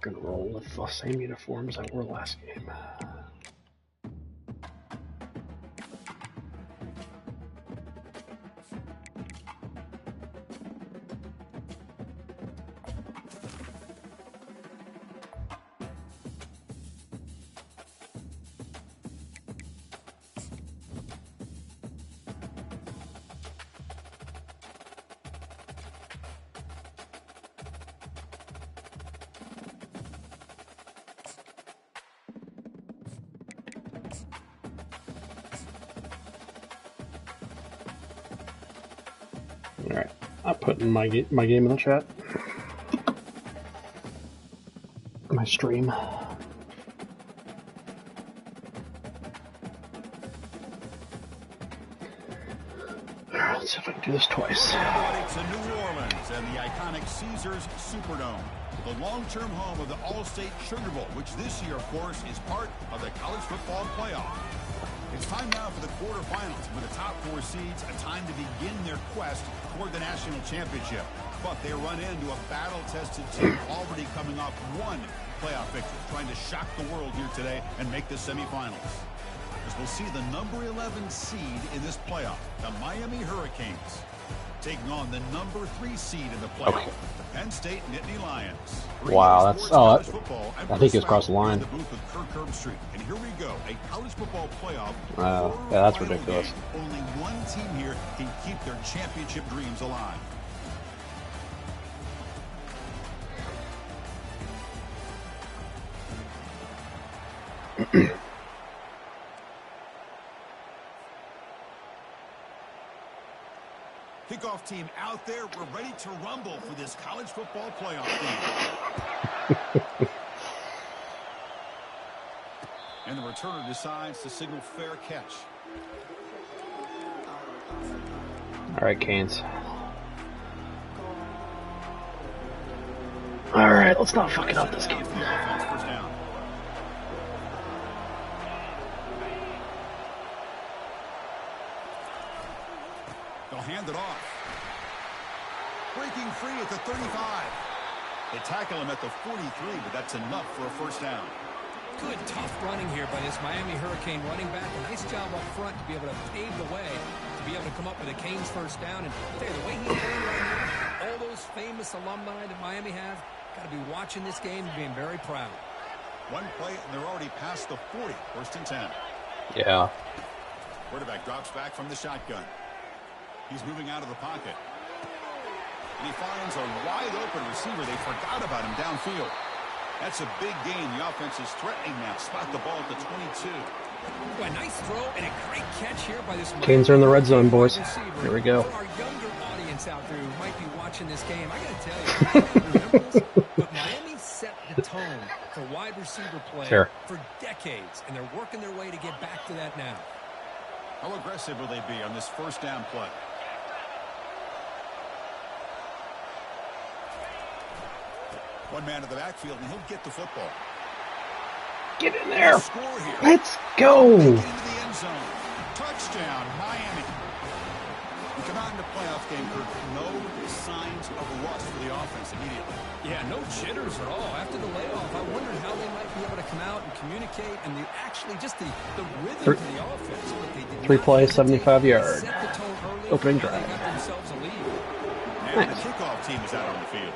rock and roll with the same uniforms I wore last game. Alright, I'm putting my game in the chat. My stream. Alright, let's see if I can do this twice. To New Orleans and the iconic Caesars Superdome, the long-term home of the All-State Sugar Bowl, which this year, of course, is part of the college football playoff. It's time now for the quarterfinals, with the top 4 seeds, a time to begin their quest toward the national championship. But they run into a battle-tested team already coming off one playoff victory, trying to shock the world here today and make the semifinals. As we'll see the number 11 seed in this playoff, the Miami Hurricanes, taking on the number 3 seed in the playoff, the Penn State Nittany Lions. Wow, that's I think it's across the line. The booth with Kirk Street. And here we go, a college football playoff. Wow, yeah, that's ridiculous. Game. Only one team here can keep their championship dreams alive. Kickoff team out there. We're ready to rumble for this college football playoff game. And the returner decides to signal fair catch. All right, Canes. All right, let's not fuck it up this game. First down. They'll hand it off. Breaking free at the 35. They tackle him at the 43, but that's enough for a first down. Good, tough running here by this Miami Hurricane running back. A nice job up front to be able to pave the way, to be able to come up with a Canes first down. And I'll tell you, the way he's playing right here, all those famous alumni that Miami have, got to be watching this game and being very proud. One play, and they're already past the 40, first and 10. Yeah. Quarterback drops back from the shotgun. He's moving out of the pocket. And he finds a wide-open receiver. They forgot about him downfield. That's a big gain. The offense is threatening now. Spot the ball at the 22. Boy, nice throw and a great catch here by this. Canes are in the red zone, boys. Here we go. For our younger audience out there who might be watching this game, I got to tell you, but Miami set the tone for wide receiver play for decades, and they're working their way to get back to that now. How aggressive will they be on this first down play? One man to the backfield, and he'll get the football. Get in there. Let's go. Into the end zone. Touchdown, Miami. We come out in the playoff game, Kirk. No signs of rust for the offense immediately. Yeah, no jitters at all. After the layoff, I wondered how they might be able to come out and communicate, and actually just the rhythm to the offense. But they did 3 plays, 75 yards. set the tone early. Opening They drive. got themselves a lead. And the kickoff team is out on the field.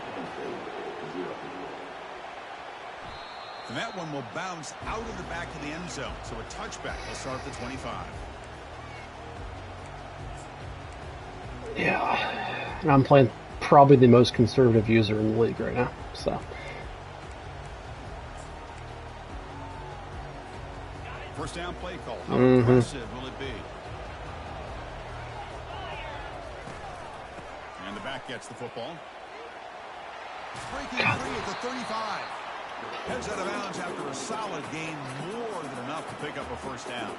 And that one will bounce out of the back of the end zone. So a touchback will start at the 25. Yeah. And I'm playing probably the most conservative user in the league right now. So. First down play call. How aggressive will it be? And the back gets the football. Breaking free at the 35. Heads out of bounds after a solid game, more than enough to pick up a first down.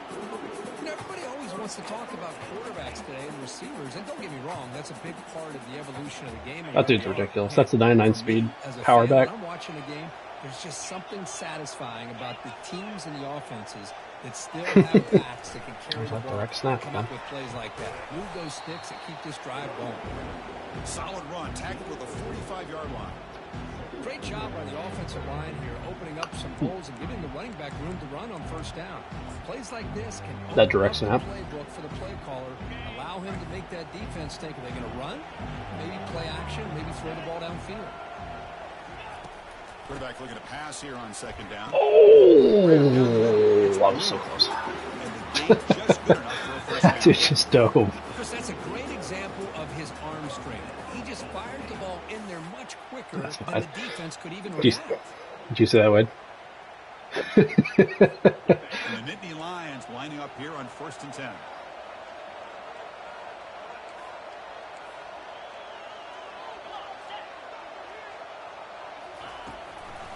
You know, everybody always wants to talk about quarterbacks today and receivers, and don't get me wrong, that's a big part of the evolution of the game. That dude's ridiculous. That's a 99 speed power back. When I'm watching a game, there's just something satisfying about the teams and the offenses that still have backs that can carry the ball and come up with plays like that. Move those sticks and keep this drive going. Solid run, tackled with a 45-yard line. Great job by the offensive line here, opening up some holes and giving the running back room to run on first down. Plays like this can open That direct up snap. the playbook for the play caller, allow him to make that defense think, are they going to run? Maybe play action, maybe throw the ball downfield. Quarterback looking to pass here on second down. Oh, I was so close. And the gate just good enough for a first That down. dude just dove. Chris, that's a great example of his arm strength. He just fired the ball in there much quicker That's than fine. the defense could even Did you, react. did you see that, Wade? And the Nittany Lions lining up here on 1st and 10.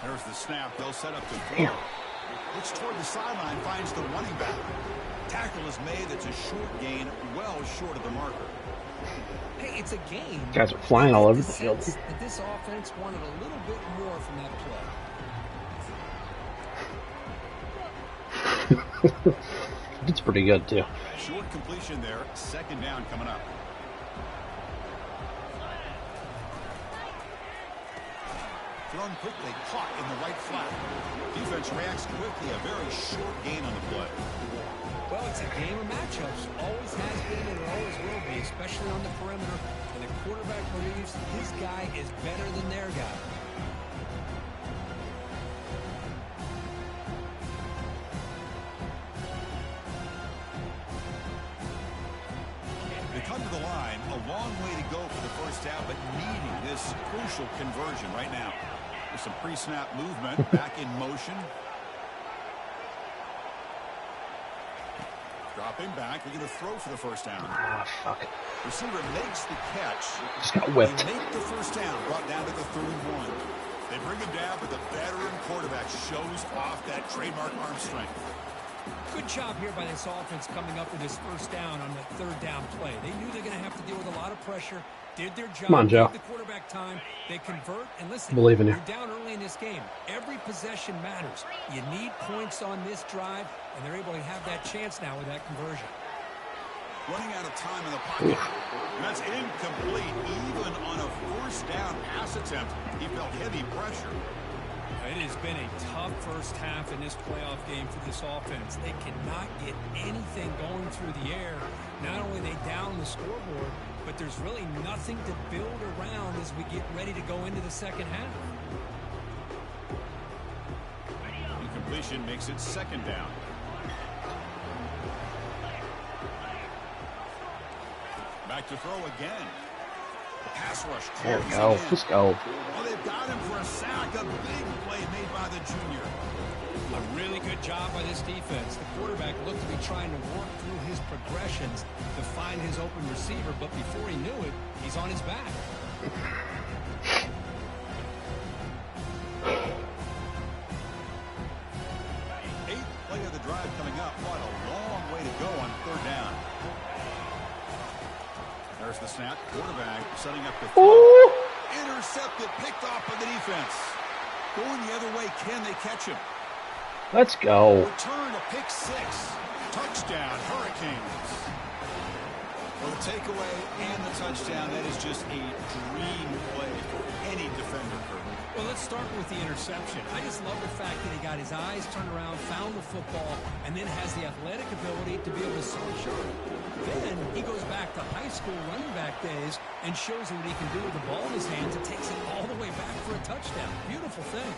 There's the snap. They'll set up to throw. Looks toward the sideline, finds the running back. Tackle is made. That's a short gain, well short of the marker. Hey, it's a game. Guys are flying all over the field. field. That this offense wanted a little bit more from that play. It's pretty good, too. Short completion there. Second down coming up. Thrown quickly, caught in the right flat. Defense reacts quickly. A very short gain on the play. Well, it's a game of matchups. Always has been and it always will be, especially on the perimeter. And the quarterback believes his guy is better than their guy. They come to the line. A long way to go for the first down, but needing this crucial conversion right now. With some pre-snap movement, back in motion. Dropping back, we're going to throw for the first down. Ah, fuck. Receiver makes the catch. Just got whipped. They make the first down, brought down to the 3rd and 1. They bring him down, but the veteran quarterback shows off that trademark arm strength. Good job here by this offense coming up with this first down on that 3rd down play. They knew they're going to have to deal with a lot of pressure. Did their job. Come on, Joe. Gave the quarterback time. They convert. And listen, Believe in you. you're down early in this game. Every possession matters. You need points on this drive, and they're able to have that chance now with that conversion. Running out of time in the pocket. And that's incomplete. Even on a first down pass attempt, he felt heavy pressure. It has been a tough first half in this playoff game for this offense. They cannot get anything going through the air. Not only are they down the scoreboard, but there's really nothing to build around as we get ready to go into the second half. Incompletion makes it second down. Back to throw again. The pass rush. There we go. Just go. Well, they've got him for a sack. A big play made by the junior. A really good job by this defense. The quarterback looked to be trying to work through his progressions to find his open receiver, but before he knew it, he's on his back. Eighth play of the drive coming up. What a long way to go on 3rd down. There's the snap. Quarterback setting up the throw. Ooh. Intercepted, picked off by the defense. Going the other way, can they catch him? Let's go. Return to pick 6. Touchdown, Hurricanes. Well, the takeaway and the touchdown, that is just a dream play for any defender, Kurt. Well, let's start with the interception. I just love the fact that he got his eyes turned around, found the football, and then has the athletic ability to be able to switch on. Then he goes back to high school running back days and shows him what he can do with the ball in his hands and takes it all the way back for a touchdown. Beautiful thing.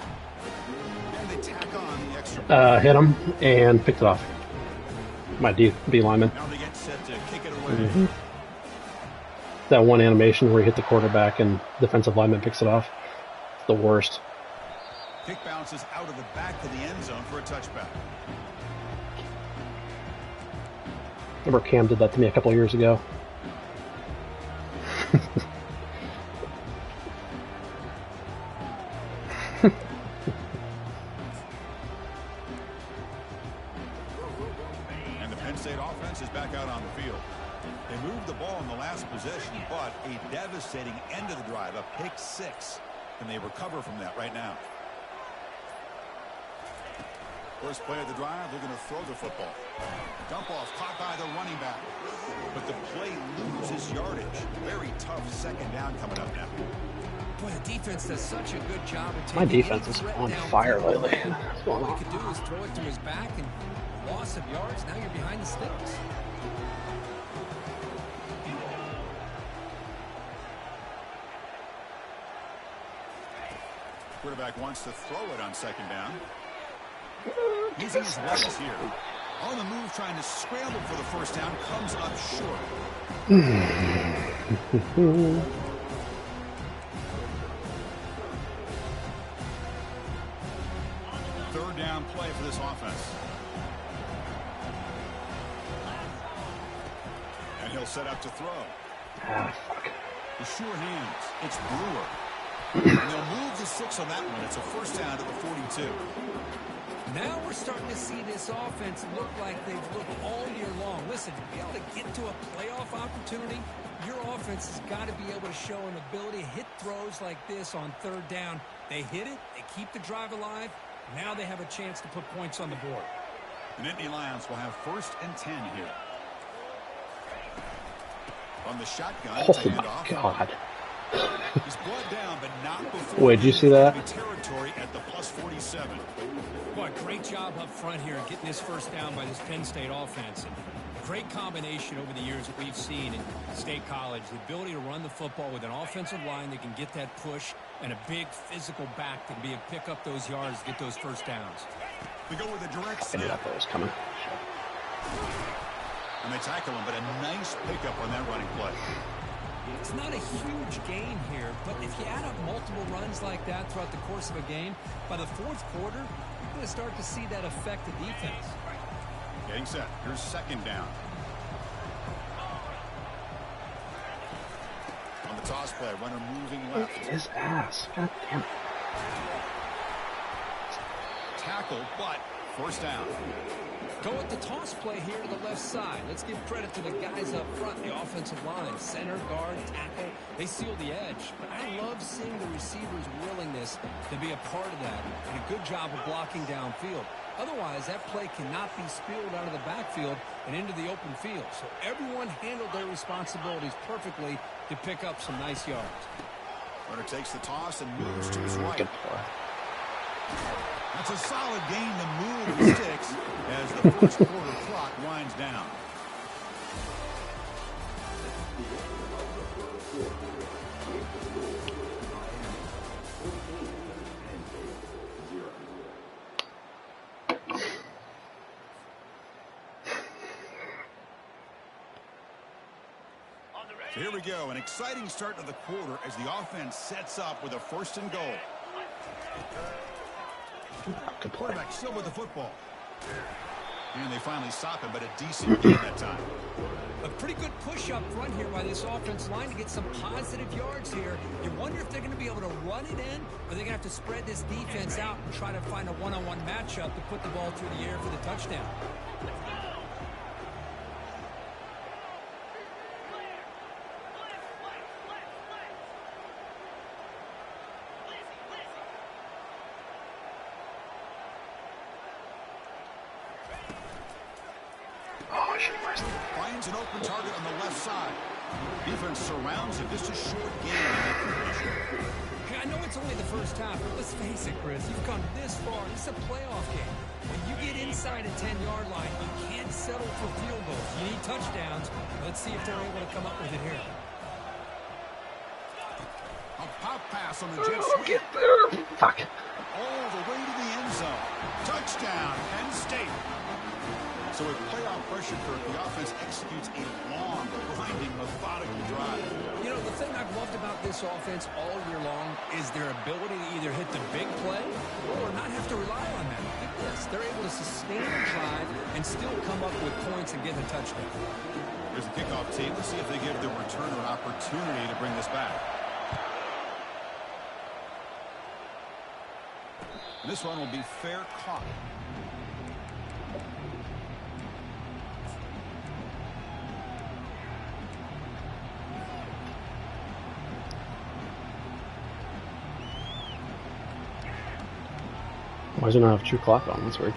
And they tack on the extra. Hit him and picked it off. My B lineman. Now they get set to kick it away. That one animation where he hit the quarterback and defensive lineman picks it off. It's the worst. Kick bounces out of the back of the end zone for a touchback. Remember Cam did that to me a couple of years ago. And the Penn State offense is back out on the field. They moved the ball in the last possession, but a devastating end of the drive, a pick 6. And they recover from that right now. First play of the drive, they're going to throw the football. Dump off caught by the running back. But the play loses yardage. Very tough second down coming up now. Boy, the defense does such a good job of My taking defense any is threat on downfield. fire lately. What's going All on? you could do is throw it to his back and loss of yards. Now you're behind the sticks. Quarterback wants to throw it on second down. Using his legs here. On the move, trying to scramble for the first down, comes up short. Third down play for this offense. And he'll set up to throw. Ah, fuck. The sure hands. It's Brewer. And they'll move the 6 on that one. It's a first down at the 42. Now we're starting to see this offense look like they've looked all year long. Listen, to be able to get to a playoff opportunity, your offense has got to be able to show an ability to hit throws like this on third down. They hit it, they keep the drive alive. Now they have a chance to put points on the board. The Nittany Lions will have 1st and 10 here. On the shotgun, Oh to hand my off. god. He's brought down, but not before. Wait, did you see that? Territory at the plus 47. Boy, great job up front here getting this first down by this Penn State offense. And great combination over the years that we've seen in State College. The ability to run the football with an offensive line that can get that push and a big physical back that can be able to pick up those yards, get those first downs. We go with a direct I knew snap. that was coming. And they tackle him, but a nice pickup on that running play. It's not a huge gain here, but if you add up multiple runs like that throughout the course of a game, by the fourth quarter, you're going to start to see that affect the defense. Getting set. Here's second down. On the toss play, runner moving left. His ass. God damn it. Tackle, but first down. Go with the toss play here to the left side. Let's give credit to the guys up front, the offensive line, center, guard, tackle. They seal the edge. But I love seeing the receivers' willingness to be a part of that and a good job of blocking downfield. Otherwise, that play cannot be spilled out of the backfield and into the open field. So everyone handled their responsibilities perfectly to pick up some nice yards. Runner takes the toss and moves to his right. Good play. That's a solid gain to move the sticks as the first quarter clock winds down. So here we go, an exciting start to the quarter as the offense sets up with a 1st and goal. Good play. Quarterback still with the football. And they finally stop him, but a decent gain that time. A pretty good push up front here by this offense line to get some positive yards here. You wonder if they're going to be able to run it in, or they're going to have to spread this defense out and try to find a one-on-one matchup to put the ball through the air for the touchdown. Finds an open target on the left side. Defense surrounds him. Just a short gain in that position. I know it's only the first half, but let's face it, Chris. You've come this far. This is a playoff game. When you get inside a 10-yard line, you can't settle for field goals. You need touchdowns. Let's see if they're able to come up with it here. A pop pass on the jet sweep. Get there. Fuck. All the way to the end zone. Touchdown, Penn State. So with playoff pressure, Kirk, the offense executes a long, grinding, methodical drive. You know, the thing I've loved about this offense all year long is their ability to either hit the big play or not have to rely on that. Look at this. They're able to sustain a drive and still come up with points and get a touchdown. Here's the kickoff team. Let's see if they give the returner an opportunity to bring this back. And this one will be fair caught. Why does it not have true clock on? That's weird.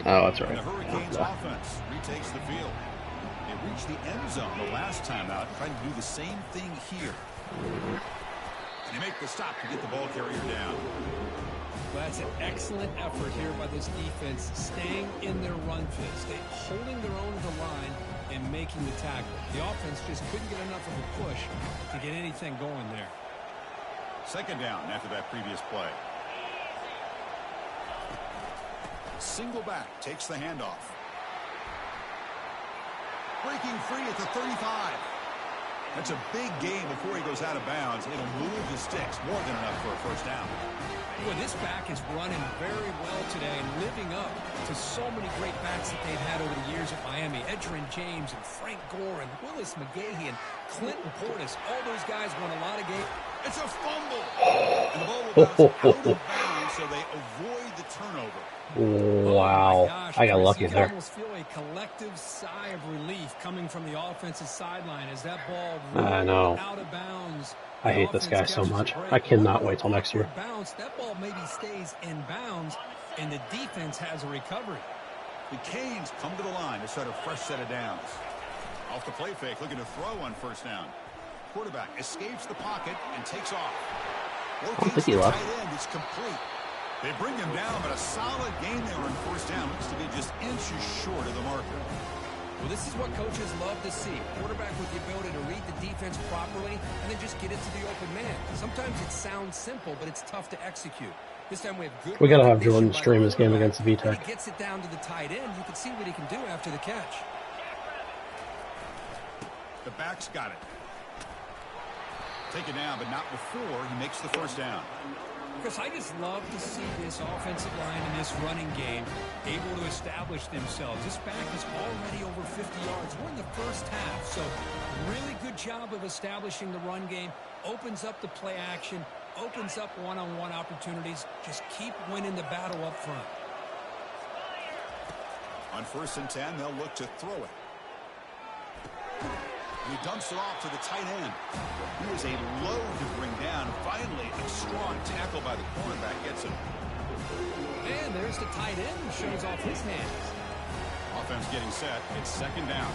Oh, that's right. And the Hurricanes offense retakes the field. They reached the end zone the last time out, trying to do the same thing here. And they make the stop to get the ball carrier down. Well, that's an excellent effort here by this defense, staying in their run fit, holding their own to the line and making the tackle. The offense just couldn't get enough of a push to get anything going there. Second down after that previous play. Single back takes the handoff. Breaking free at the 35. That's a big gain before he goes out of bounds. It'll move the sticks, more than enough for a first down. Well, this back is running very well today and living up to so many great backs that they've had over the years at Miami. Edgerrin James and Frank Gore and Willis McGahee and Clinton Portis. All those guys won a lot of games. It's a fumble. And the ball will bounce out of bounds, so they avoid the turnover. Wow. Oh gosh, I got lucky you there. can almost feel a collective sigh of relief coming from the offensive sideline as that ball I know. out of bounds. I hate this guy so much. I cannot wait till next year. Bounce, that ball maybe stays in bounds, and the defense has a recovery. The Canes come to the line to start a fresh set of downs. Off the play fake, looking to throw on first down. Quarterback escapes the pocket and takes off. I don't think he left. Tight end is complete. They bring him down, but a solid gain there on first down. Looks to be just inches short of the marker. Well, this is what coaches love to see. Quarterback with the ability to read the defense properly and then just get it to the open man. Sometimes it sounds simple, but it's tough to execute. This time we have good. We got to have Jordan stream this game against VTech. He gets it down to the tight end. You can see what he can do after the catch. The back's got it. Taken down, but not before he makes the first down. Chris, I just love to see this offensive line and this running game able to establish themselves. This back is already over 50 yards. We're in the first half, so really good job of establishing the run game. Opens up the play action, opens up one-on-one opportunities. Just keep winning the battle up front. On 1st and 10, they'll look to throw it. He dumps it off to the tight end. He is a load to bring down. Finally, a strong tackle by the cornerback gets him. And there's the tight end who shows off his hands. Offense getting set. It's second down.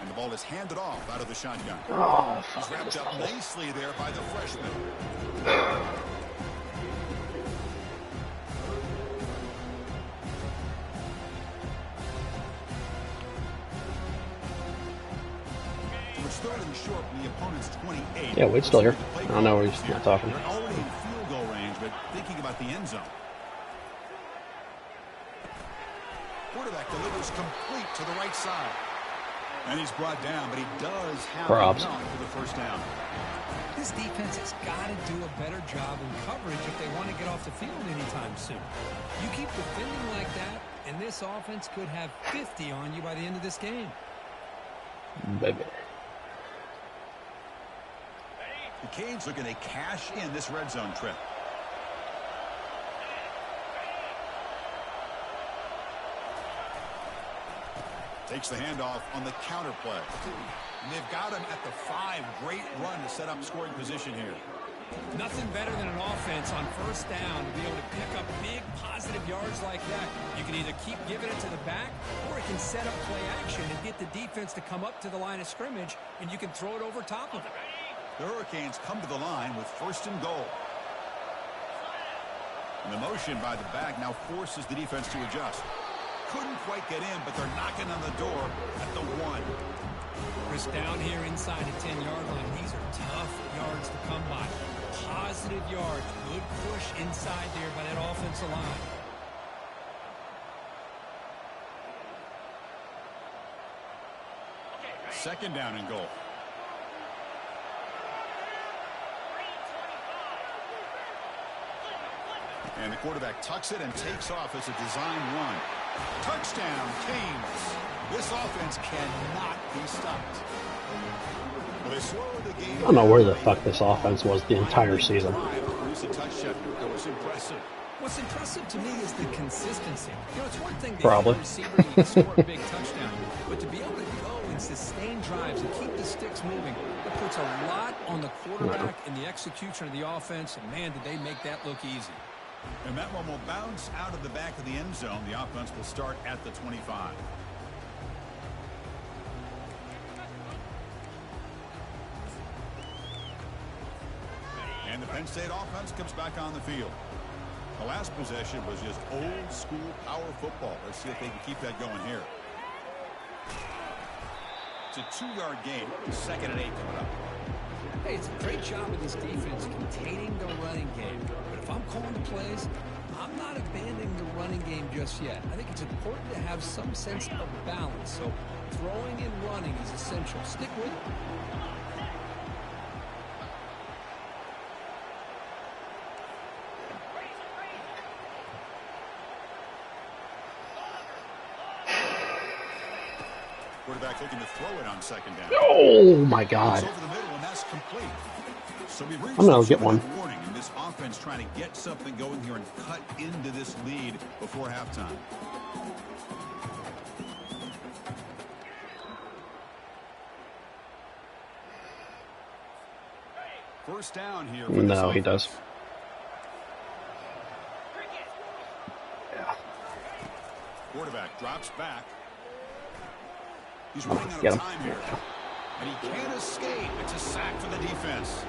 And the ball is handed off out of the shotgun. Oh, He's wrapped up nicely there by the freshman. Third and short from the opponent's 28. Yeah, Wade's still here. I don't know where he's not talking. They're already in field goal range, but thinking about the end zone. Quarterback delivers complete to the right side. And he's brought down, but he does have enough for the first down. This defense has got to do a better job in coverage if they want to get off the field anytime soon. You keep defending like that, and this offense could have 50 on you by the end of this game. Baby. The Canes looking to cash in this red zone trip. Takes the handoff on the counter play. And they've got him at the 5. Great run to set up scoring position here. Nothing better than an offense on first down to be able to pick up big positive yards like that. You can either keep giving it to the back, or it can set up play action and get the defense to come up to the line of scrimmage, and you can throw it over top of it. The Hurricanes come to the line with 1st and goal. And the motion by the back now forces the defense to adjust. Couldn't quite get in, but they're knocking on the door at the 1. Chris, down here inside the 10-yard line, these are tough yards to come by. Positive yards, good push inside there by that offensive line. Second down and goal. And the quarterback tucks it and takes off as a design run. Touchdown, Canes. This offense cannot be stopped. Well, they slowed the game. I don't know where the fuck this offense was the entire season. What's impressive? What's impressive to me is the consistency. You know, it's one thing to Probably. have a receiver and you can score a big touchdown, but to be able to go and sustain drives and keep the sticks moving, it puts a lot on the quarterback and the execution of the offense, and man, did they make that look easy. And that one will bounce out of the back of the end zone. The offense will start at the 25. Penn State offense comes back on the field. The last possession was just old school power football. Let's see if they can keep that going here. It's a 2-yard gain. 2nd and 8 coming up. Hey, it's a great job of this defense containing the running game. But if I'm calling the plays, I'm not abandoning the running game just yet. I think it's important to have some sense of balance. So throwing and running is essential. Stick with it. Quarterback looking to throw it on 2nd down. Oh my God! Over the middle, and that's complete. So we've reached I'm gonna get one. warning, and this offense trying to get something going here and cut into this lead before halftime. First down here. No, he does. Yeah. Quarterback drops back. He's running out Get of him. time here. And he can't escape. It's a sack for the defense.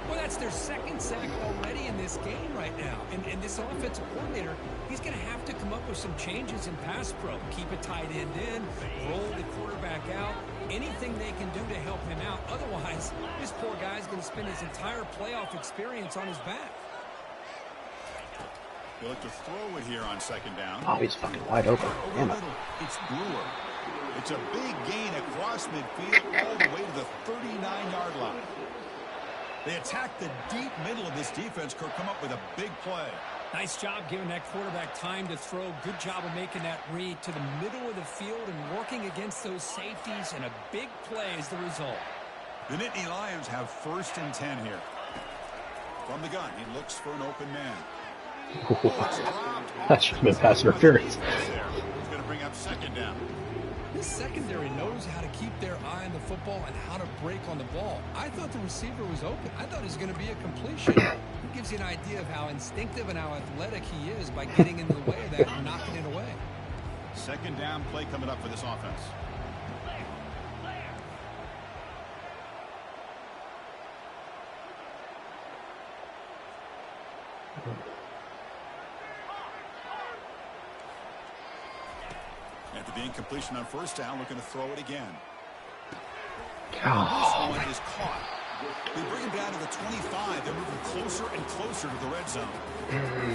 Well, that's their 2nd sack already in this game right now. And this offensive coordinator, he's going to have to come up with some changes in pass pro. Keep a tight end in, roll the quarterback out, anything they can do to help him out. Otherwise, this poor guy's going to spend his entire playoff experience on his back. They look to throw it here on 2nd down. Oh, he's fucking wide open. Over the Damn it. middle, it's Brewer. It's a big gain across midfield all the way to the 39-yard line. They attack the deep middle of this defense. Kirk come up with a big play. Nice job giving that quarterback time to throw. Good job of making that read to the middle of the field and working against those safeties, and a big play is the result. The Nittany Lions have 1st and 10 here. From the gun, he looks for an open man. That should have been pass interference. He's going to bring up 2nd down. This secondary knows how to keep their eye on the football and how to break on the ball. I thought the receiver was open. I thought it was going to be a completion. It gives you an idea of how instinctive and how athletic he is by getting into the way of that and knocking it away. 2nd down play coming up for this offense. After the incompletion on 1st down, looking to throw it again. Oh. This one is caught. They bring him down to the 25. They're moving closer and closer to the red zone.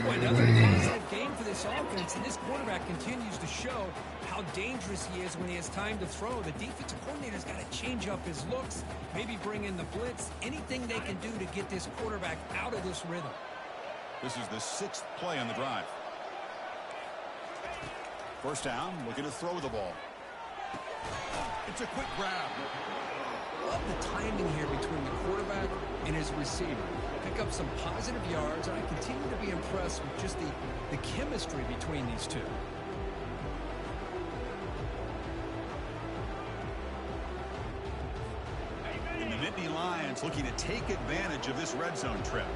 Well, another positive game for this offense, and this quarterback continues to show how dangerous he is when he has time to throw. The defensive coordinator's got to change up his looks, maybe bring in the blitz, anything they can do to get this quarterback out of this rhythm. This is the 6th play on the drive. 1st down, looking to throw the ball. It's a quick grab. Love the timing here between the quarterback and his receiver. Pick up some positive yards, and I continue to be impressed with just the chemistry between these two. And the Nittany Lions looking to take advantage of this red zone trip.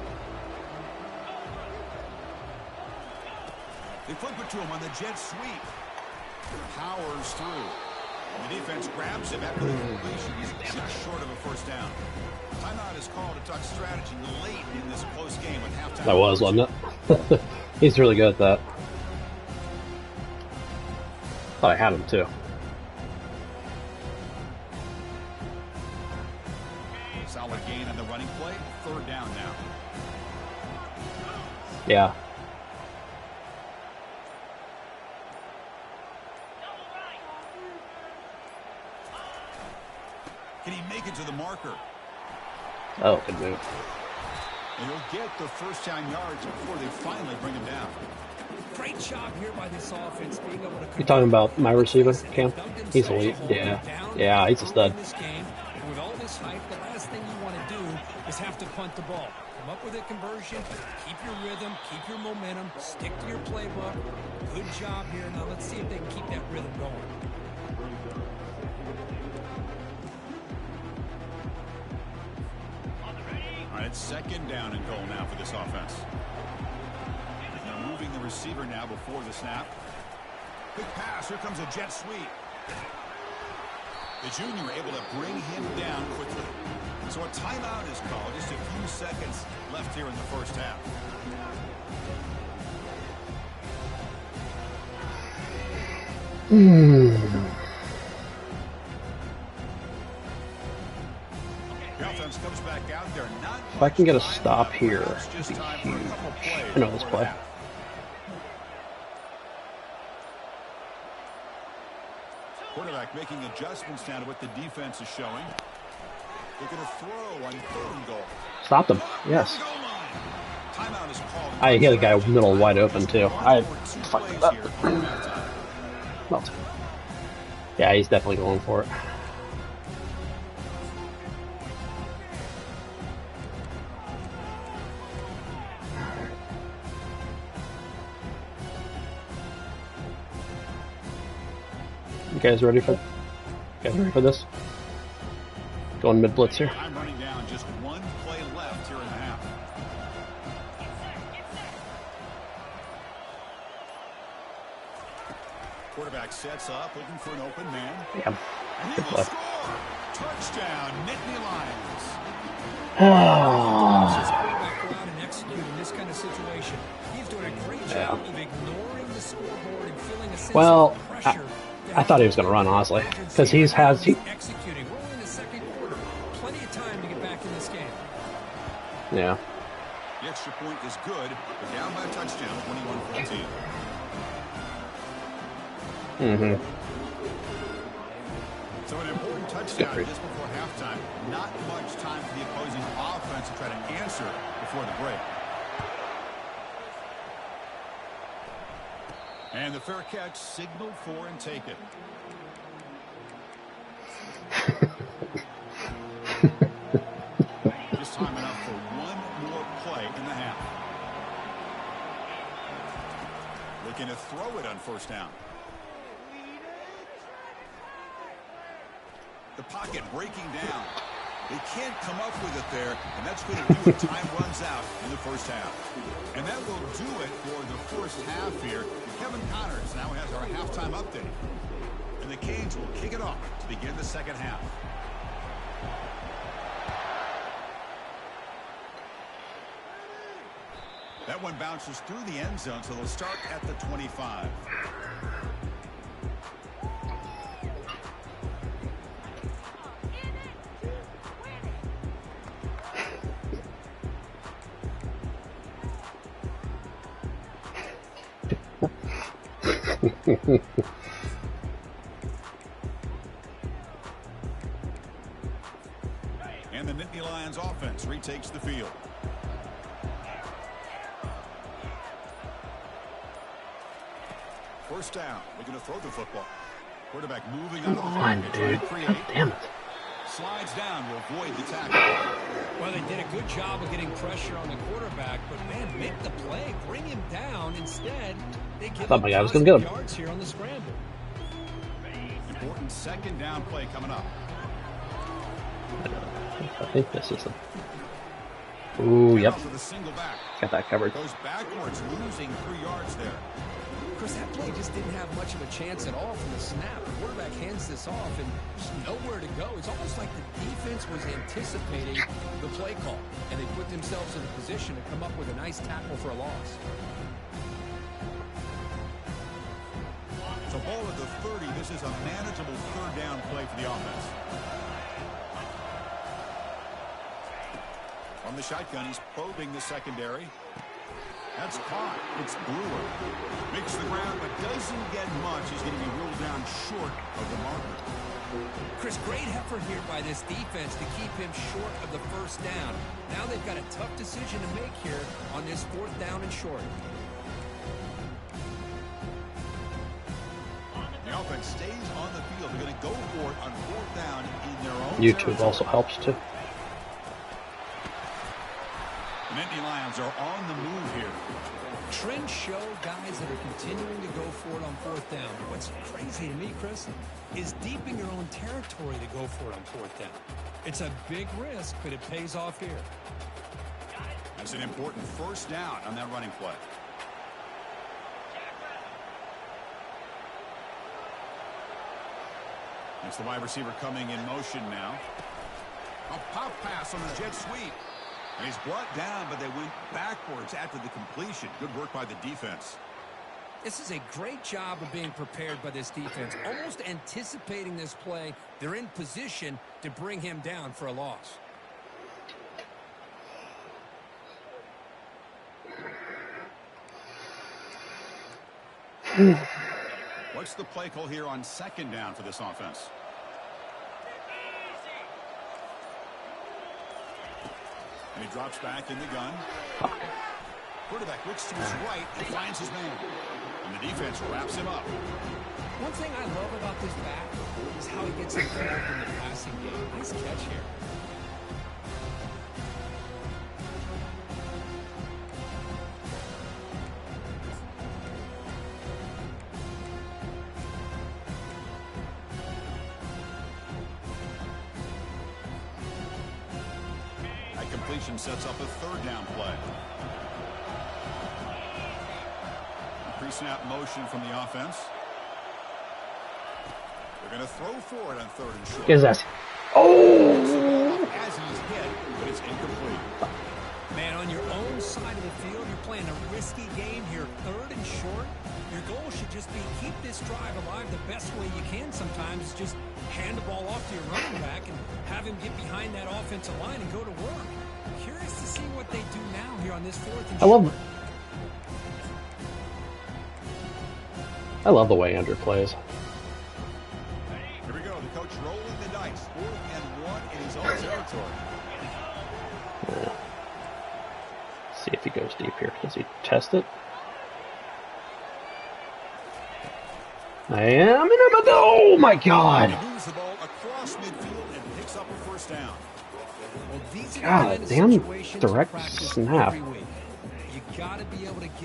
They flip it to him on the jet sweep. Powers through. The defense grabs him after the completion. He's just short of a 1st down. Timeout is called to talk strategy late in this close game with halftime. That was, wasn't it? He's really good at that. Thought I had him too. Solid gain on the running play. 3rd down now. Yeah. Can he make it to the marker? Oh, good move. And he'll get the 1st down yards before they finally bring him down. Great job here by this offense being able to. You talking about my receiver, Cam? He's elite. Yeah. Yeah, he's a stud. And with all this hype, the last thing you want to do is have to punt the ball. Come up with a conversion, keep your rhythm, keep your momentum, stick to your playbook. Good job here. Now let's see if they can keep that rhythm going. All right, 2nd down and goal now for this offense. They're moving the receiver now before the snap. Quick pass. Here comes a jet sweep. The junior able to bring him down quickly. So a timeout is called. Just a few seconds left here in the first half. The offense comes back out there. Not If I can get a stop here, it'd be huge. I know this play. Quarterback making adjustments now to what the defense is showing. They're going to throw on 3rd and goal. Stop them. Yes. Timeout is called. I hit a guy middle wide open too. I fucked it up. Well, yeah, he's definitely going for it. You guys ready for this? Going mid blitz here. I'm running down. Just one play left here in the half. Quarterback sets up, looking for an open man. Yeah. And he will score. Touchdown, Nittany Lions. His quarterback go out and execute in this kind of situation. He's doing a great job of ignoring the scoreboard and feeling a sense of pressure. I thought he was going to run, honestly, because he executing. We're in the second quarter. Plenty of time to get back in this game. Yeah. The extra point is good, but down by a touchdown, 21-14. So an important touchdown just before halftime. Not much time for the opposing offense to try to answer before the break. And the fair catch signaled for and taken. Just time enough for one more play in the half. Looking to throw it on 1st down. The pocket breaking down. They can't come up with it there, and that's going to do when time runs out in the first half. And that will do it for the first half here. Kevin Connors now has our halftime update. And the Canes will kick it off to begin the second half. That one bounces through the end zone, so they'll start at the 25. And the Nittany Lions offense retakes the field. First down. We're going to throw the football. Quarterback moving out of the Come on, dude. God damn it. Slides down to avoid the tackle. Well, they did a good job of getting pressure on the quarterback, but man, make the play, bring him down. Instead, they give thought my guy was going to get him. yards here on the scramble. Important 2nd down play coming up. I think this is a... Ooh, yep. Got that covered. Goes backwards, losing 3 yards there. Chris, that play just didn't have much of a chance at all from the snap. The quarterback hands this off and just nowhere to go. It's almost like the defense was anticipating the play call, and they put themselves in a position to come up with a nice tackle for a loss. So ball at the 30. This is a manageable 3rd down play for the offense. On the shotgun, he's probing the secondary. That's caught. It's Brewer. Makes the ground, but doesn't get much. He's going to be ruled down short of the marker. Chris, great effort here by this defense to keep him short of the 1st down. Now they've got a tough decision to make here on this 4th down and short. The offense stays on the field. They're going to go for it on 4th down in their own YouTube territory. also helps too. The Nittany Lions are on the move here. Trends show guys that are continuing to go for it on 4th down. But what's crazy to me, Chris, is deep in your own territory to go for it on 4th down. It's a big risk, but it pays off here. That's an important 1st down on that running play. It's the wide receiver coming in motion now. A pop pass on the jet sweep. And he's brought down, but they went backwards after the completion. Good work by the defense. This is a great job of being prepared by this defense. Almost anticipating this play. They're in position to bring him down for a loss. What's the play call here on second down for this offense? And he drops back in the gun. Quarterback looks to his right and finds his man. And the defense wraps him up. One thing I love about this back is how he gets involved in the passing game. Nice catch here. That completion sets up a third down play. Pre-snap motion from the offense. They're going to throw for it on third and short. Get his ass. Oh! As he's hit, but it's incomplete. Man, on your own side of the field, you're playing a risky game here. Third and short. Your goal should just be keep this drive alive the best way you can sometimes. Is just hand the ball off to your running back and have him get behind that offensive line and go to work. Curious to see what they do now here on this fourth and short. I love the way Andrew plays. Here we go. The coach rolling the dice. 4th and 1 in his own territory. Yeah. See if he goes deep here. Does he test it? I am in a... Oh my God! He moves the ball across midfield and picks up a first down. Well, these are God the damn direct snap.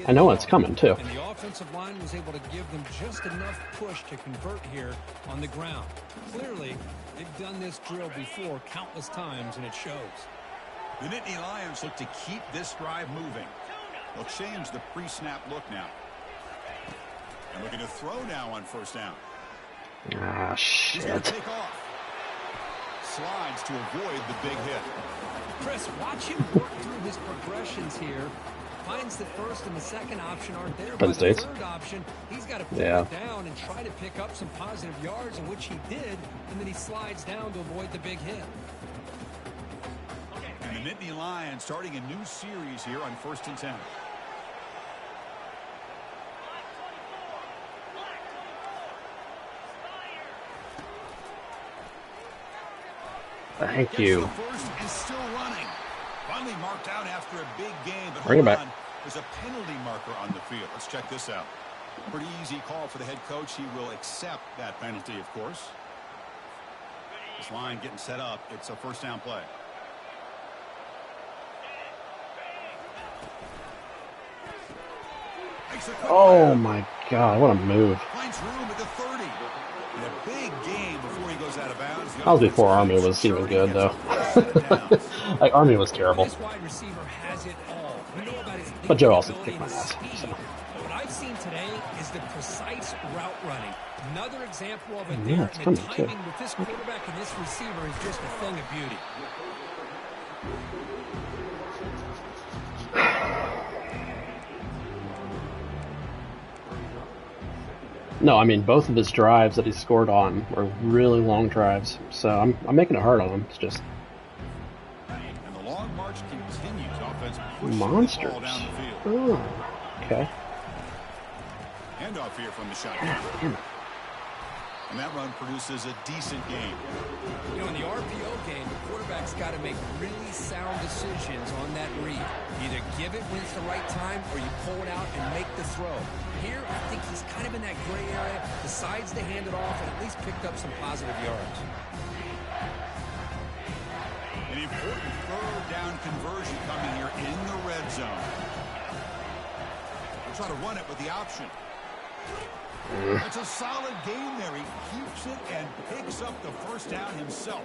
I know it's coming too. And the offensive line was able to give them just enough push to convert here on the ground. Clearly, they've done this drill before countless times, and it shows. The Nittany Lions look to keep this drive moving. They'll change the pre-snap look now. And looking to throw now on first down. Ah, He's going to shit. take off. Slides to avoid the big hit. Chris, watch him work through his progressions here. Finds the first and the second option aren't there. By the third option, he's got to pull it down and try to pick up some positive yards, in which he did, and then he slides down to avoid the big hit. And the Nittany Lions starting a new series here on 1st and 10. Thank you. First is still running. Finally marked out after a big game. But bring it back. There's a penalty marker on the field. Let's check this out. Pretty easy call for the head coach. He will accept that penalty, of course. This line getting set up. It's a first down play. Oh my God, what a move. Finds room at the 30. In a big game before he goes out of bounds. That was before Army was even good, though. Like, Army was terrible. This wide receiver has it all. We know about his But Joe also ability kicked my and ass. speed. So. What I've seen today is the precise route running. Another example of it Yeah, there. it's And the coming, too. timing with this quarterback and this receiver is just a thing of beauty. No, I mean, both of his drives that he scored on were really long drives. So I'm making it hard on him. It's just And the long march continues. Offense pushing monsters. the ball down the field. Oh, okay. Handoff here from the shotgun. And that run produces a decent game. You know, in the RPO game, the quarterback's got to make really sound decisions on that read. Either give it when it's the right time, or you pull it out and make the throw. Here, I think he's kind of in that gray area, decides to hand it off, and at least picked up some positive yards. An important third down conversion coming here in the red zone. We'll try to run it with the option. It's a solid game there. He keeps it and picks up the first down himself.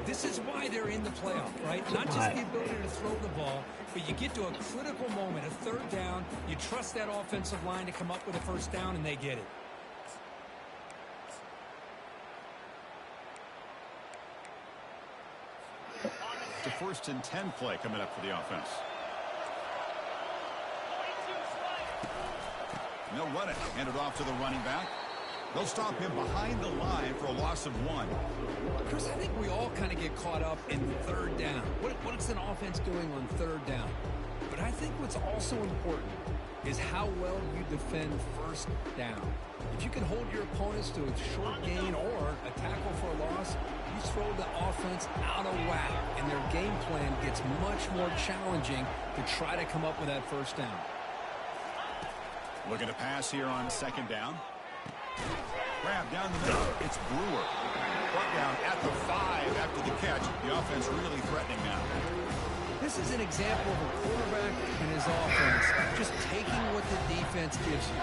This is why they're in the playoff, right? Not just the ability to throw the ball, but you get to a critical moment, a third down. You trust that offensive line to come up with a first down, and they get it. 1st and 10 play coming up for the offense. And they'll run it. Hand it off to the running back. They'll stop him behind the line for a loss of 1. Chris, I think we all kind of get caught up in 3rd down. What's an offense doing on 3rd down? But I think what's also important is how well you defend 1st down. If you can hold your opponents to a short gain or a tackle for a loss, you throw the offense out of whack, and their game plan gets much more challenging to try to come up with that 1st down. Looking to pass here on 2nd down. Grab down the middle. It's Brewer. Brought down at the 5 after the catch. The offense really threatening now. This is an example of a quarterback and his offense just taking what the defense gives you.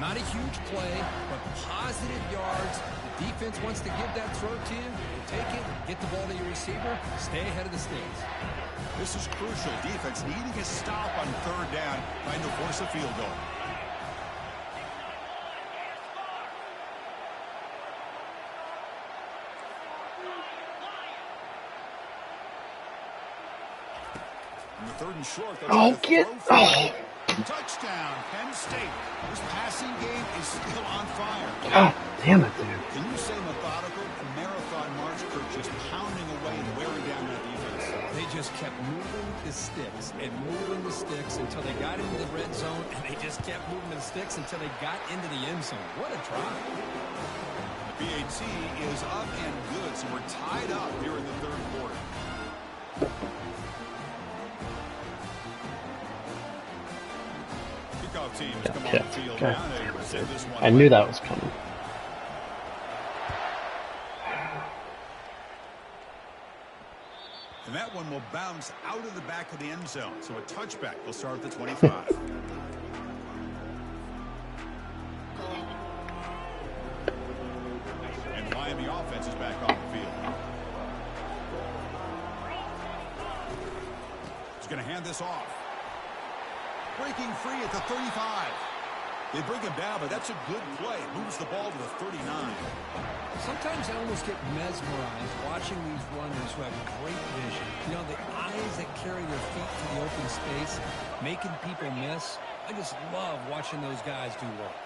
Not a huge play, but positive yards. The defense wants to give that throw to you. You take it, get the ball to your receiver, stay ahead of the sticks. This is crucial. Defense needing a stop on 3rd down, trying to force a field goal. On the 3rd and short. Oh, get. Oh. Touchdown, Penn State. This passing game is still on fire. God damn it, dude. Can you say methodical? A marathon march, Kirk, just pounding away and wearing down that defense. They just kept moving the sticks and moving the sticks until they got into the red zone, and they just kept moving the sticks until they got into the end zone. What a drive. The PAT is up and good, so we're tied up here in the 3rd quarter. Teams come on the field now. I knew that was coming. And that one will bounce out of the back of the end zone. So a touchback will start at the 25. And the Miami offense is back on the field. He's going to hand this off. Breaking free at the 35. They bring him down, but that's a good play. Moves the ball to the 39. Sometimes I almost get mesmerized watching these runners who have great vision. You know, the eyes that carry their feet to the open space, making people miss. I just love watching those guys do work.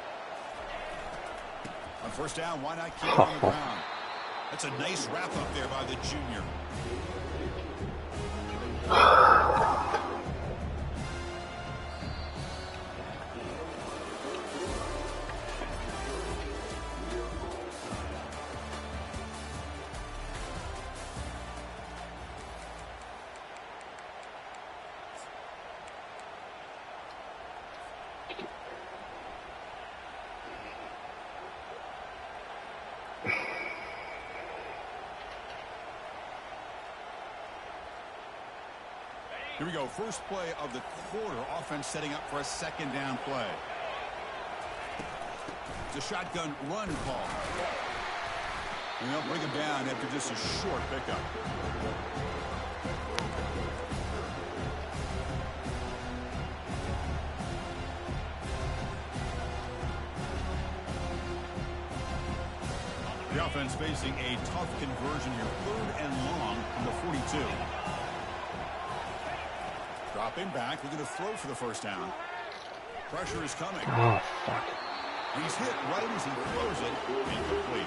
On 1st down, why not keep it on the ground? That's a nice wrap up there by the junior. Here we go. First play of the quarter. Offense setting up for a 2nd down play. It's a shotgun run call. And they'll bring him down after just a short pickup. The offense facing a tough conversion here. 3rd and long from the 42. Dropping back, looking to throw for the 1st down. Pressure is coming. Oh, fuck. He's hit right as he throws it. Incomplete.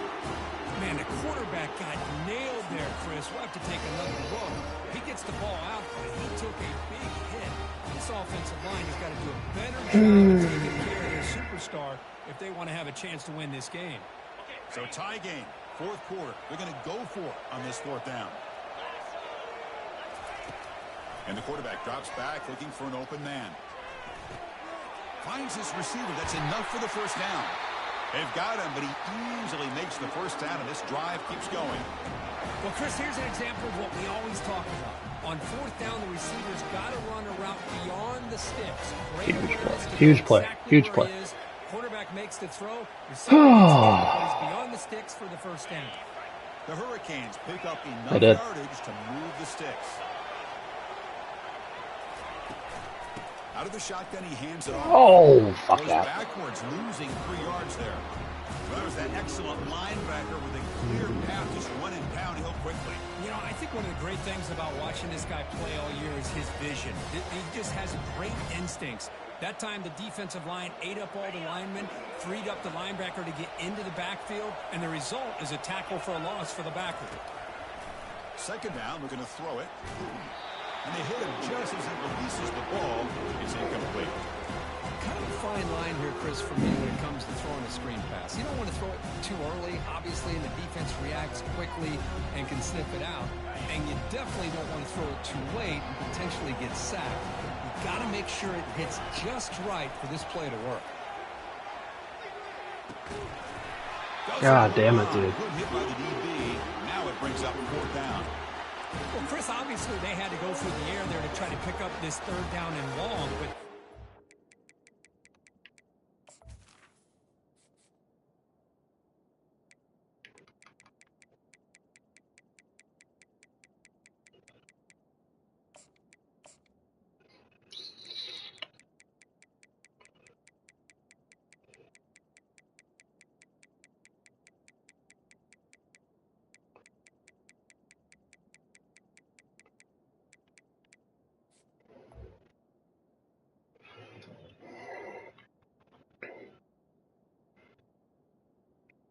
Man, the quarterback got nailed there, Chris. We'll have to take another look. He gets the ball out, but he took a big hit. This offensive line has got to do a better job of taking care of their superstar if they want to have a chance to win this game. So tie game, 4th quarter. They're going to go for it on this 4th down. And the quarterback drops back, looking for an open man. Finds his receiver. That's enough for the 1st down. They've got him, but he easily makes the 1st down, and this drive keeps going. Well, Chris, here's an example of what we always talk about. On 4th down, the receiver's got to run a route beyond the sticks. Huge play. Huge play. Quarterback makes the throw. Receiver goes beyond the sticks for the 1st down. The Hurricanes pick up enough yardage to move the sticks. Out of the shotgun, he hands it off. Oh, fuck that. Backwards, losing 3 yards there. Well, there's that excellent linebacker with a clear path, just running downhill quickly. You know, I think one of the great things about watching this guy play all year is his vision. He just has great instincts. That time, the defensive line ate up all the linemen, freed up the linebacker to get into the backfield, and the result is a tackle for a loss for the backer. Second down, we're going to throw it. And they hit him just as it releases the ball. It's incomplete. Kind of a fine line here, Chris, for me when it comes to throwing a screen pass. You don't want to throw it too early, obviously, and the defense reacts quickly and can sniff it out. And you definitely don't want to throw it too late and potentially get sacked. You've got to make sure it hits just right for this play to work. God damn it, dude. Good hit by the DB. Now it brings up fourth down. Well, Chris, obviously they had to go through the air there to try to pick up this third down and long, but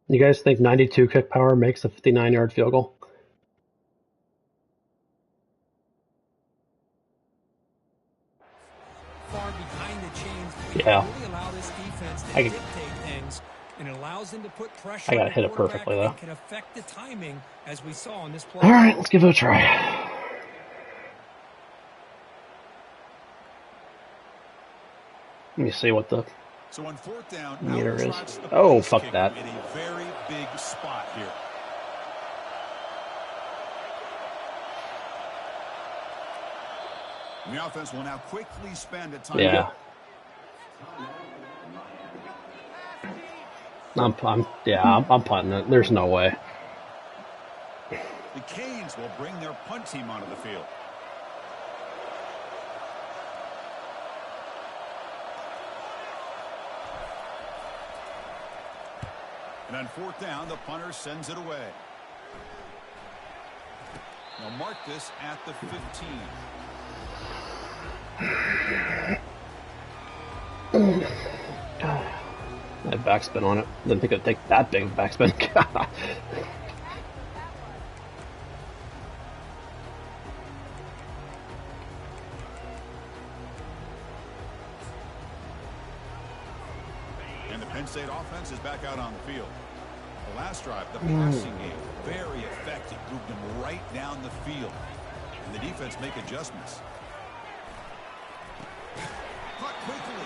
You guys think 92 kick power makes a 59-yard field goal? far behind the chains, we Yeah. really allow this defense to I dictate things, and it allows them to put pressure I gotta on the hit it quarterback perfectly, though. and can affect the timing, as we saw in this play. All right, let's give it a try. Let me see what the So on fourth down, meter out is. trots the Oh, place fuck kicker that. in a very big spot here. And the offense will now quickly spend a time. Yeah. I'm punting it. There's no way. The Canes will bring their punt team onto the field. And on fourth down, the punter sends it away. They'll mark this at the 15. I had backspin on it. Didn't think it'd take that big of backspin. And the Penn State offense is back out on the field. The last drive, the passing game, very effective. Moved them right down the field. And the defense make adjustments. Caught quickly.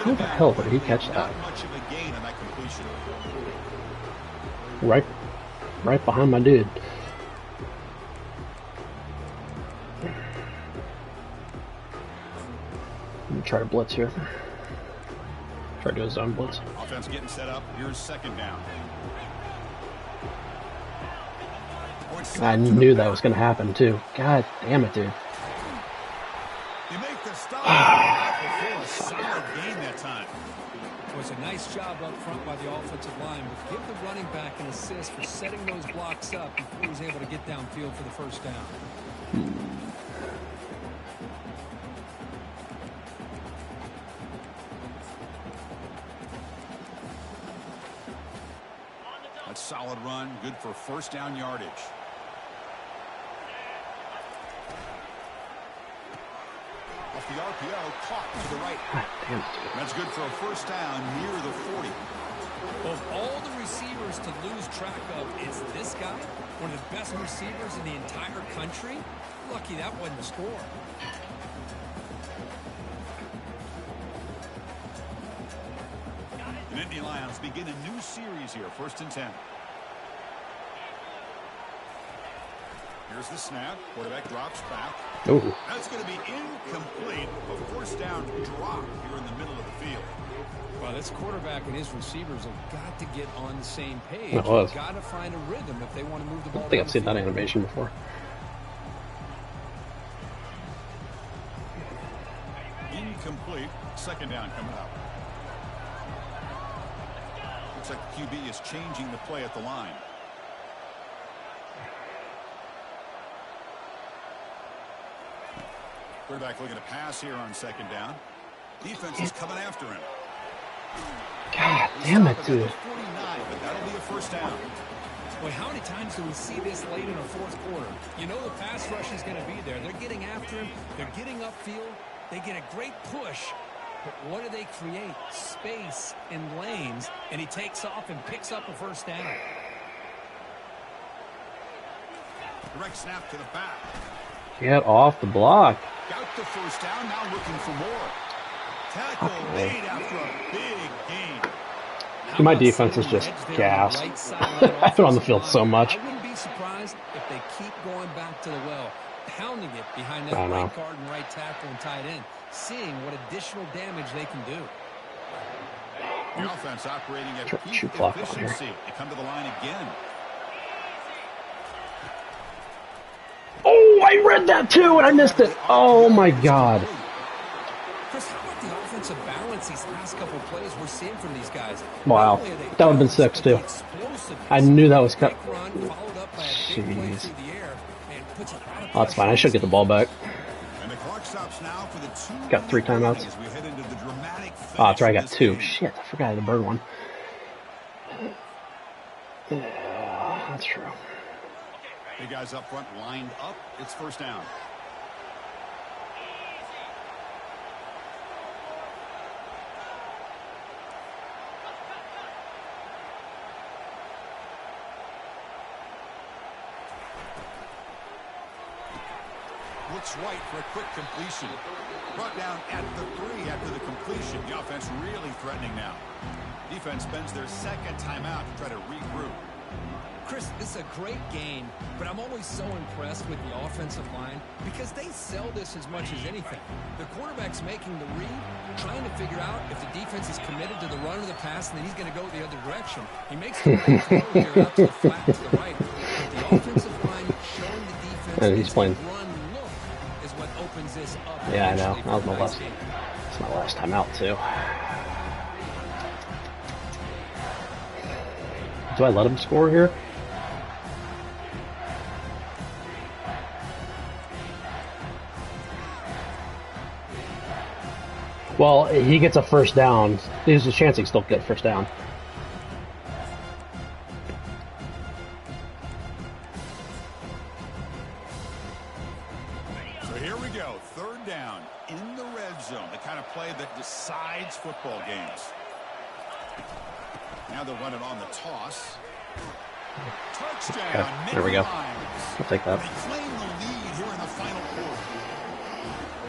How the hell did he catch that? Not much of a gain on that completion. Right behind my dude. Let me try to blitz here. Try to do a zone blitz. Offense getting set up. Here's second down. I knew that was going to happen too. God damn it, dude. You make the stop. A solid gain that time. It was a nice job up front by the offensive line, but give the running back an assist for setting those blocks up before he was able to get downfield for the first down. That's solid run, good for first down yardage. Off the RPO, caught to the right. God damn it, dude. That's good for a first down near the 40. Of all the receivers to lose track of, is this guy one of the best receivers in the entire country? Lucky that wasn't a score. And Indy Lions begin a new series here, 1st and 10. Here's the snap. Quarterback drops back. Ooh. That's going to be incomplete. A first down drop here in the middle of the field. Well, this quarterback and his receivers have got to get on the same page. It was. They've got to find a rhythm if they want to move the ball. I think down I've seen the that field. animation before. Incomplete. Second down coming up. Looks like the QB is changing the play at the line. Quarterback looking to pass here on second down. Defense is coming after him. God damn it, dude. 49, but that'll be a first down. Boy, how many times do we see this late in the fourth quarter? You know the pass rush is going to be there. They're getting after him. They're getting upfield. They get a great push. But what do they create? Space and lanes. And he takes off and picks up a first down. Direct snap to the back. Get off the block. Got the first down, now looking for more. Tackle made after a big gain. Dude, my defense is just gas. I put on the field so much. I wouldn't be surprised if they keep going back to the well, pounding it behind that right guard and right tackle and tight end, seeing what additional damage they can do. The offense operating at peak efficiency. They come to the line again. Oh, I read that too, and I missed it. Oh, my God. Chris, how about the offensive balance these last couple of plays we're seeing from these guys? Wow. That would have been 6, too. I knew that was cut. Jeez. Oh, that's fine. I should get the ball back. Got 3 timeouts. Oh, that's right. I got 2. Shit, I forgot I had the bird one. Yeah, that's true. The guys up front lined up. It's first down. Looks right for a quick completion. Brought down at the 3 after the completion. The offense really threatening now. Defense spends their second timeout to try to regroup. Chris, this is a great game, but I'm always so impressed with the offensive line because they sell this as much as anything. The quarterback's making the read, trying to figure out if the defense is committed to the run or the pass, and then he's going to go the other direction. He makes the right throw here out to the flat to the right. But the offensive line showing the defense and he's playing. Run look is what opens this up. Yeah, I know. That was my last. It's my last time out too. Do I let him score here? Well, he gets a first down. There's a chance he can still get a first down. So here we go. Third down in the red zone. The kind of play that decides football games. Now they'll run it on the toss. Touchdown. Okay, there we go. I'll take that. They claim the lead here in the final quarter.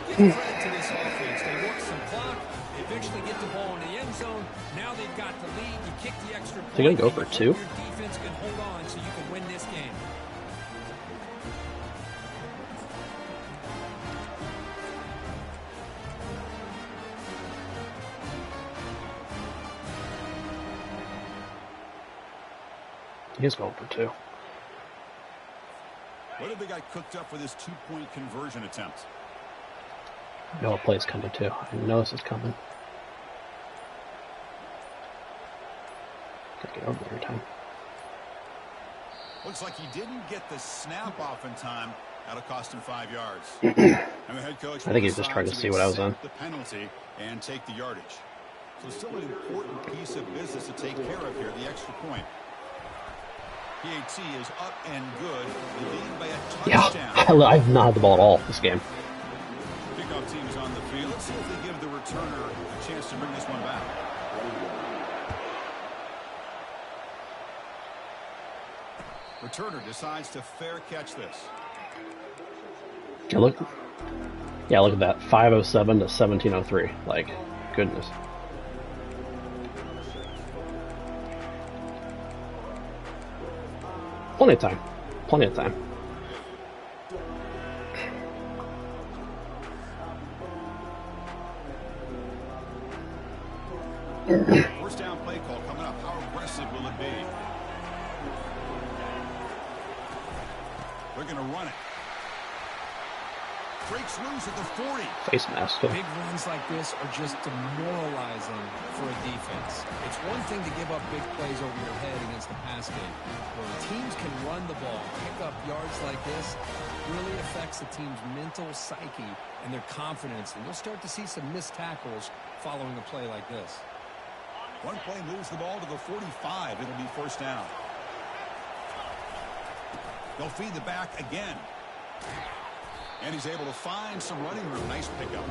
Give credit to this offense. They work some clock. They eventually get the ball in the end zone. Now they've got the lead. You kick the extra point. They're going to go for 2. Your defense can hold on so you can win this game. He's going for 2. What have they got cooked up for this 2-point conversion attempt? I know what play's coming too. I know this is coming. Gotta get over there in time. Looks like he didn't get the snap off in time. That'll cost him 5 yards. And the head coach I think he's just trying to see what I was on. The penalty and take the yardage. So still an important piece of business to take care of here. The extra point. PAT is up and good. They lead by a touchdown. Yeah, I've not had the ball at all this game. Kickoff team is on the field. Let's see if they give the returner a chance to bring this one back. Returner decides to fair catch this. Yeah, look at that. 507 to 1703. Like, goodness. Plenty of time. Plenty of time. First down play call coming up. How aggressive will it be? They're going to run it. Breaks loose at the 40. Face mask. Big runs like this are just demoralizing for a defense. It's one thing to give up big plays over your head against the pass game. When teams can run the ball, pick up yards like this, really affects the team's mental psyche and their confidence. And you'll start to see some missed tackles following a play like this. One play moves the ball to the 45. It'll be first down. They'll feed the back again. And he's able to find some running room. Nice pickup.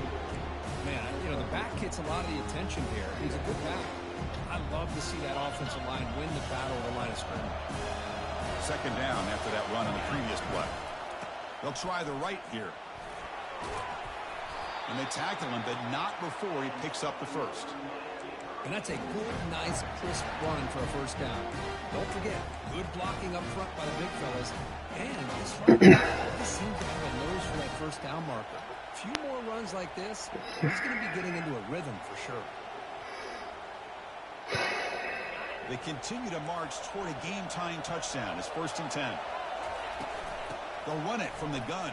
Man, you know, the back gets a lot of the attention here. He's a good back. I love to see that offensive line win the battle of the line of scrimmage. Second down after that run on the previous play. They'll try the right here. And they tackle him, but not before he picks up the first. And that's a good, nice, crisp run for a first down. Don't forget, good blocking up front by the big fellas. And this running back seems to have a nose for that first down marker. A few more runs like this, he's going to be getting into a rhythm for sure. They continue to march toward a game-tying touchdown. It's 1st and 10. They'll run it from the gun.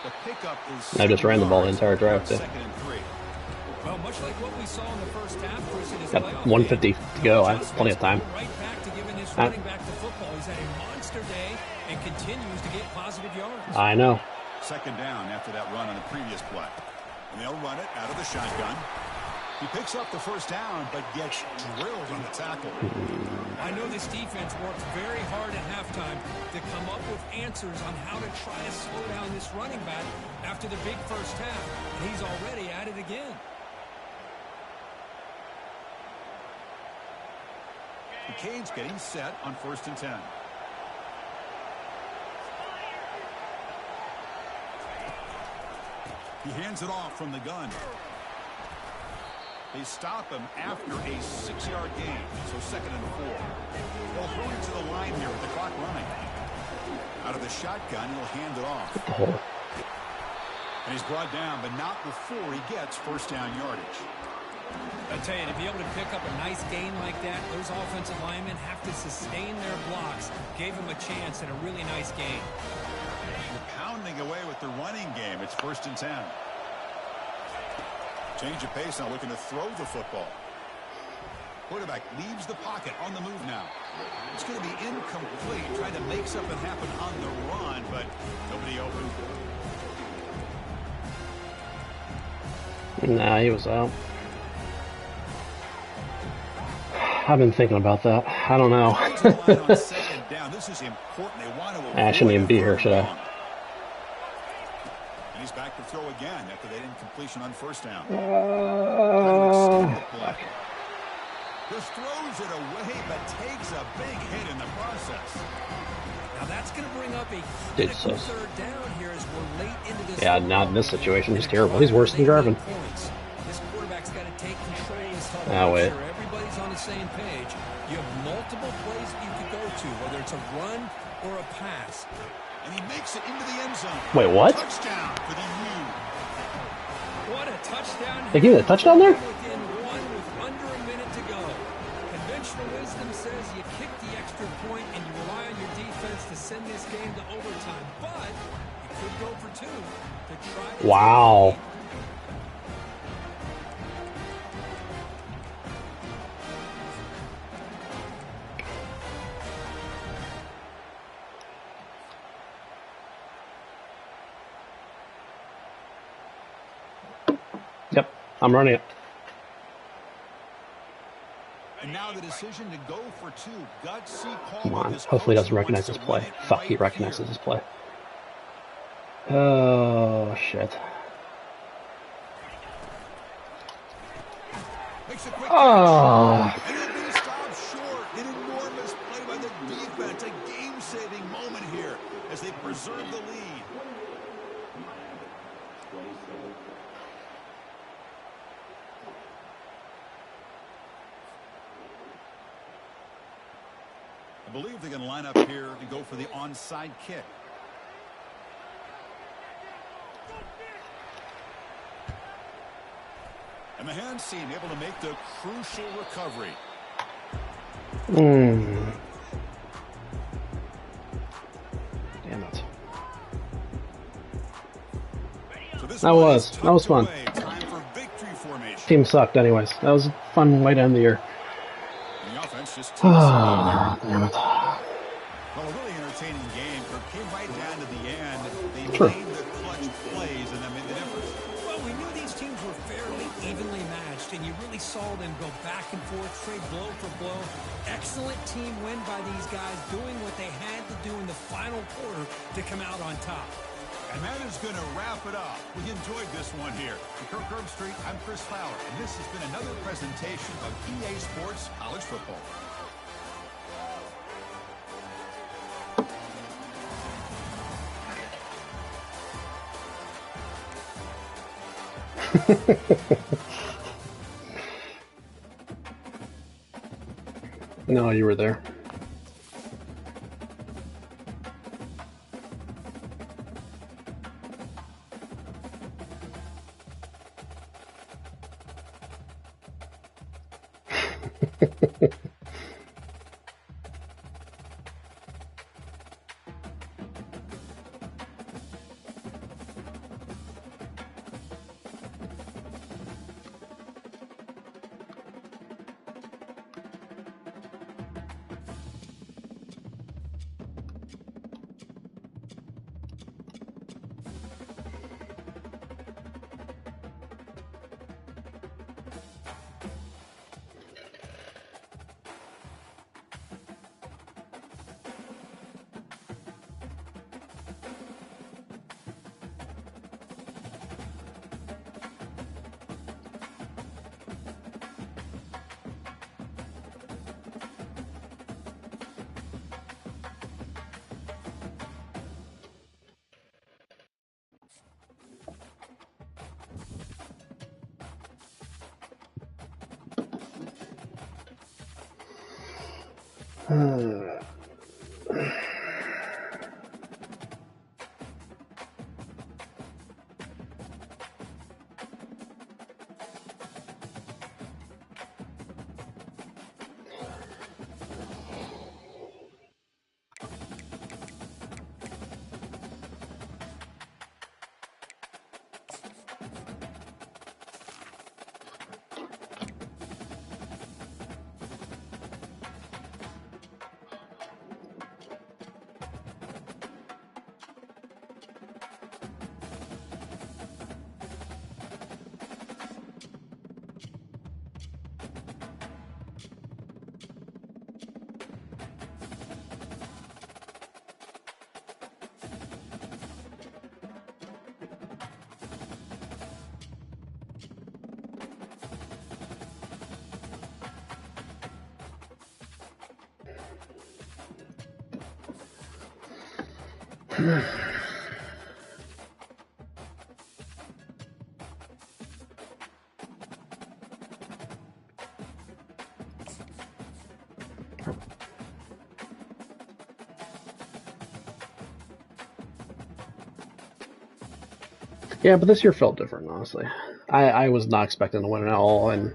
The pickup is... I just ran the ball the entire drive, too. 2nd and 3. Well, much like what we saw in the first half, Chris, in his Got playoff 150 game, to go. I have plenty of time. Right back to giving his running back to football. He's had a monster day and continues to get positive yards. I know. Second down after that run on the previous play. And they'll run it out of the shotgun. He picks up the first down, but gets drilled on the tackle. I know this defense works very hard at halftime to come up with answers on how to try to slow down this running back after the big first half. And he's already at it again. The Canes getting set on 1st and 10. He hands it off from the gun. They stop him after a 6-yard gain, so 2nd and 4. They'll hurry to the line here with the clock running. Out of the shotgun, he'll hand it off. And he's brought down, but not before he gets first down yardage. I tell you, to be able to pick up a nice gain like that, those offensive linemen have to sustain their blocks. Gave him a chance at a really nice gain. They're pounding away with the running game. It's 1st and 10. Change of pace now, looking to throw the football. Quarterback leaves the pocket on the move now. It's going to be incomplete. Trying to make something happen on the run, but nobody open. Nah, he was out. I've been thinking about that. I don't know. This is important. They want to I shouldn't even be here, should I? He's back to throw again after that incompletion on first down. Just throws it away, but takes a big hit in the process. Now that's going to bring up a critical third down here as we're late into this. Yeah, not in this situation. He's terrible. He's worse than Garvin. This quarterback's got to take control of this huddle. Ah, wait. Make sure everybody's on the same page. You have multiple plays that you could go to, whether it's a run or a pass. And he makes it into the end zone. Wait, what? Touchdown for the U. What a touchdown. They gave it a touchdown there? Within one with under a minute to go. Conventional wisdom says you kick the extra point and you rely on your defense to send this game to overtime. But you could go for two to try to... Wow. Yep, I'm running it. And now the decision to go for two. Gutsy call. Come on. Hopefully he doesn't recognize this play. Fuck, he recognizes this play. Oh, shit. Oh. And it'll be stopped short. An enormous play by the defense. A game-saving moment here as they preserve the lead. I believe they're going to line up here and go for the onside kick. And the hands team able to make the crucial recovery. Damn it. So this That was fun. time for victory formation. formation. Team sucked, anyways. That was a fun way to end the year. The offense just takes Ah, damn it. Well, a really entertaining game. It came right down to the end. They True. made the clutch plays, and that made the difference. Well, we knew these teams were fairly evenly matched, and you really saw them go back and forth, trade blow for blow. Excellent team win by these guys, doing what they had to do in the final quarter to come out on top. And that is going to wrap it up. We enjoyed this one here. For Kirk Herbstreit, I'm Chris Fowler, and this has been another presentation of EA Sports College Football. No, you were there. Yeah, but this year felt different, honestly. I was not expecting to win at all, and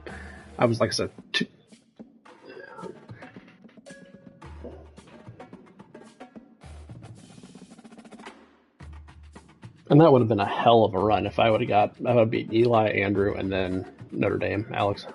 I was, like I said, and that would have been a hell of a run if I would have beat Eli, Andrew, and then Notre Dame, Alex.